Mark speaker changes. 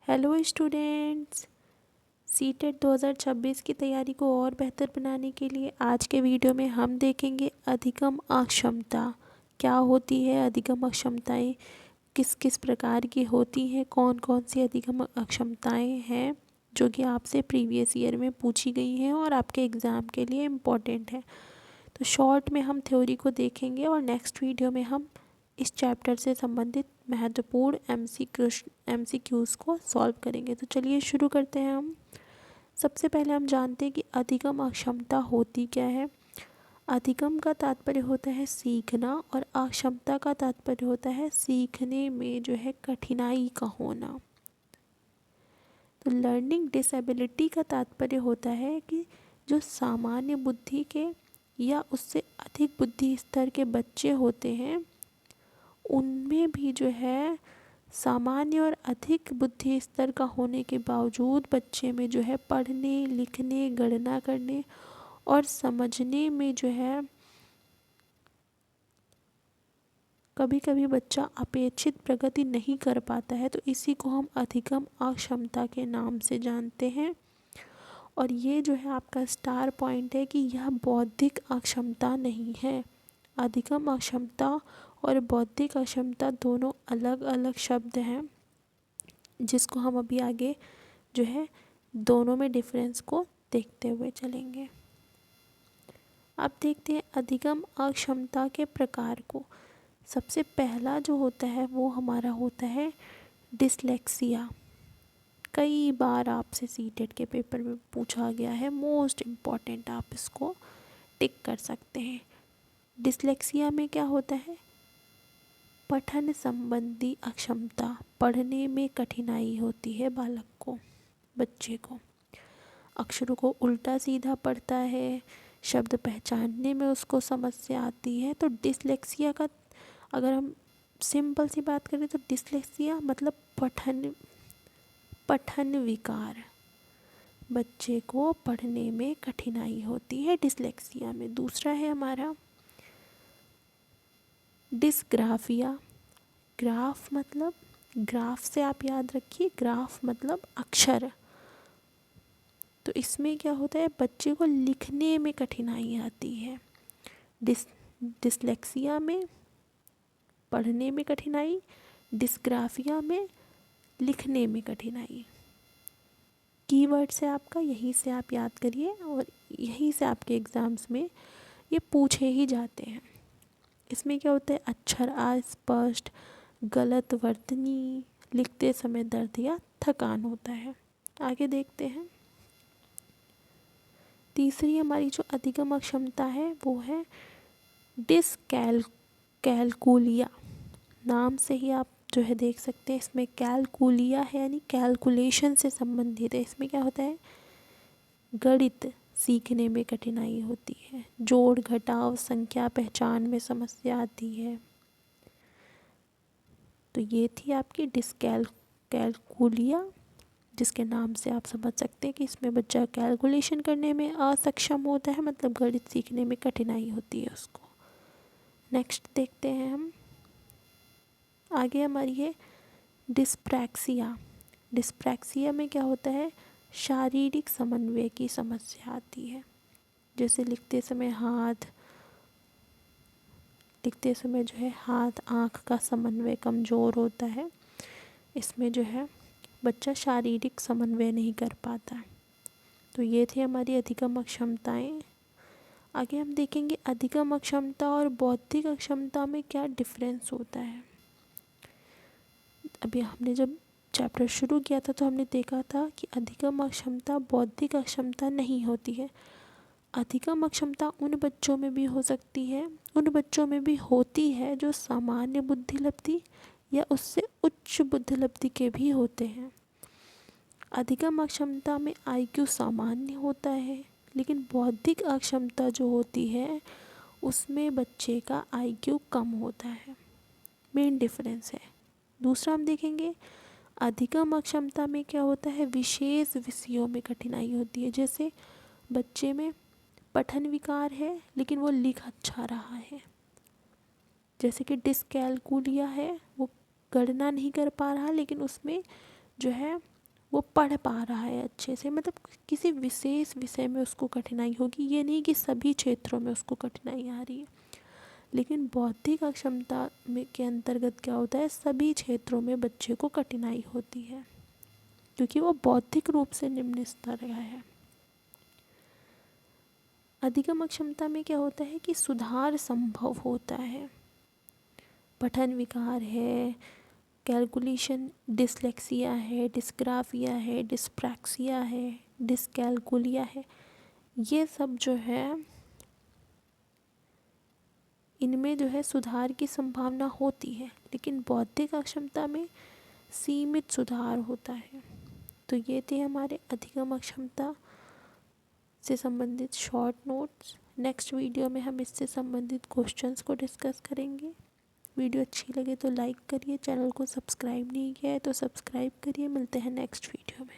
Speaker 1: Hello students, CTET 2026 की तैयारी को और बेहतर बनाने के लिए आज के वीडियो में हम देखेंगे अधिगम अक्षमता क्या होती है। अधिगम अक्षमताएं किस किस प्रकार की होती हैं, कौन कौन सी अधिगम अक्षमताएं हैं जो कि आपसे प्रीवियस ईयर में पूछी गई हैं और आपके एग्ज़ाम के लिए इम्पोर्टेंट है। तो शॉर्ट में हम थ्योरी को देखेंगे और नेक्स्ट वीडियो में हम इस चैप्टर से संबंधित महत्वपूर्ण एमसीक्यूज़ को सॉल्व करेंगे। तो चलिए शुरू करते हैं हम। सबसे पहले हम जानते हैं कि अधिगम अक्षमता होती क्या है। अधिगम का तात्पर्य होता है सीखना और अक्षमता का तात्पर्य होता है सीखने में जो है कठिनाई का होना। तो लर्निंग डिसेबिलिटी का तात्पर्य होता है कि जो सामान्य बुद्धि के या उससे अधिक बुद्धि स्तर के बच्चे होते हैं उनमें भी जो है सामान्य और अधिक बुद्धि स्तर का होने के बावजूद बच्चे में जो है पढ़ने लिखने गणना करने और समझने में जो है कभी कभी बच्चा अपेक्षित प्रगति नहीं कर पाता है। तो इसी को हम अधिगम अक्षमता के नाम से जानते हैं। और ये जो है आपका स्टार पॉइंट है कि यह बौद्धिक अक्षमता नहीं है। अधिगम अक्षमता और बौद्धिक अक्षमता दोनों अलग अलग शब्द हैं जिसको हम अभी आगे जो है दोनों में डिफरेंस को देखते हुए चलेंगे। अब देखते हैं अधिगम अक्षमता के प्रकार को। सबसे पहला जो होता है वो हमारा होता है डिसलेक्सिया। कई बार आपसे सीटेट के पेपर में पूछा गया है, मोस्ट इम्पॉर्टेंट, आप इसको टिक कर सकते हैं। डिसलेक्सिया में क्या होता है? पठन संबंधी अक्षमता, पढ़ने में कठिनाई होती है बालक को, बच्चे को। अक्षरों को उल्टा सीधा पढ़ता है, शब्द पहचानने में उसको समस्या आती है। तो डिसलेक्सिया का अगर हम सिंपल सी बात करें तो डिसलेक्सिया मतलब पठन विकार। बच्चे को पढ़ने में कठिनाई होती है डिसलेक्सिया में। दूसरा है हमारा डिसग्राफिया। ग्राफ मतलब, ग्राफ से आप याद रखिए, ग्राफ मतलब अक्षर। तो इसमें क्या होता है, बच्चे को लिखने में कठिनाई आती है। डिसलेक्सिया में पढ़ने में कठिनाई, डिसग्राफिया में लिखने में कठिनाई। कीवर्ड्स है आपका, यहीं से आप याद करिए और यहीं से आपके एग्ज़ाम्स में ये पूछे ही जाते हैं। इसमें क्या होता है, अक्षर अस्पष्ट, गलत वर्तनी, लिखते समय दर्द या थकान होता है। आगे देखते हैं। तीसरी हमारी जो अधिगम अक्षमता है वो है डिसकैलकुलिया। नाम से ही आप जो है देख सकते हैं, इसमें कैलकुलिया है यानी कैलकुलेशन से संबंधित है। इसमें क्या होता है, गणित सीखने में कठिनाई होती है, जोड़ घटाव संख्या पहचान में समस्या आती है। तो ये थी आपकी डिसकैलकुलिया, जिसके नाम से आप समझ सकते हैं कि इसमें बच्चा कैलकुलेशन करने में असक्षम होता है, मतलब गणित सीखने में कठिनाई होती है उसको। नेक्स्ट देखते हैं हम। आगे हमारी है डिस्प्रैक्सिया। डिस्प्रैक्सिया में क्या होता है, शारीरिक समन्वय की समस्या आती है। जैसे लिखते समय जो है हाथ आँख का समन्वय कमज़ोर होता है। इसमें जो है बच्चा शारीरिक समन्वय नहीं कर पाता। तो ये थी हमारी अधिगम अक्षमताएँ। आगे हम देखेंगे अधिगम अक्षमता और बौद्धिक अक्षमता में क्या डिफरेंस होता है। अभी हमने जब चैप्टर शुरू किया था तो हमने देखा था कि अधिगम अक्षमता बौद्धिक अक्षमता नहीं होती है। अधिगम अक्षमता उन बच्चों में भी हो सकती है, उन बच्चों में भी होती है जो सामान्य बुद्धिलब्धि या उससे उच्च बुद्धिलब्धि के भी होते हैं। अधिगम अक्षमता में आईक्यू सामान्य होता है, लेकिन बौद्धिक अक्षमता जो होती है उसमें बच्चे का आईक्यू कम होता है। मेन डिफरेंस है। दूसरा हम देखेंगे अधिगम अक्षमता में क्या होता है, विशेष विषयों में कठिनाई होती है। जैसे बच्चे में पठन विकार है लेकिन वो लिख अच्छा रहा है। जैसे कि डिसकैलकुलिया है, वो गणना नहीं कर पा रहा लेकिन उसमें जो है वो पढ़ पा रहा है अच्छे से, मतलब किसी विशेष विषय में उसको कठिनाई होगी, ये नहीं कि सभी क्षेत्रों में उसको कठिनाई आ रही है। लेकिन बौद्धिक अक्षमता में के अंतर्गत क्या होता है, सभी क्षेत्रों में बच्चे को कठिनाई होती है क्योंकि वो बौद्धिक रूप से निम्न स्तर का है। अधिगम अक्षमता में क्या होता है कि सुधार संभव होता है, पठन विकार है, कैलकुलेशन डिसलेक्सिया है, डिस्ग्राफिया है, डिस्प्रैक्सिया है, डिसकैलकुलिया है, ये सब जो है इनमें जो है सुधार की संभावना होती है, लेकिन बौद्धिक अक्षमता में सीमित सुधार होता है। तो ये थे हमारे अधिगम अक्षमता से संबंधित शॉर्ट नोट्स। नेक्स्ट वीडियो में हम इससे संबंधित क्वेश्चंस को डिस्कस करेंगे। वीडियो अच्छी लगे तो लाइक करिए, चैनल को सब्सक्राइब नहीं किया है तो सब्सक्राइब करिए। मिलते हैं नेक्स्ट वीडियो में।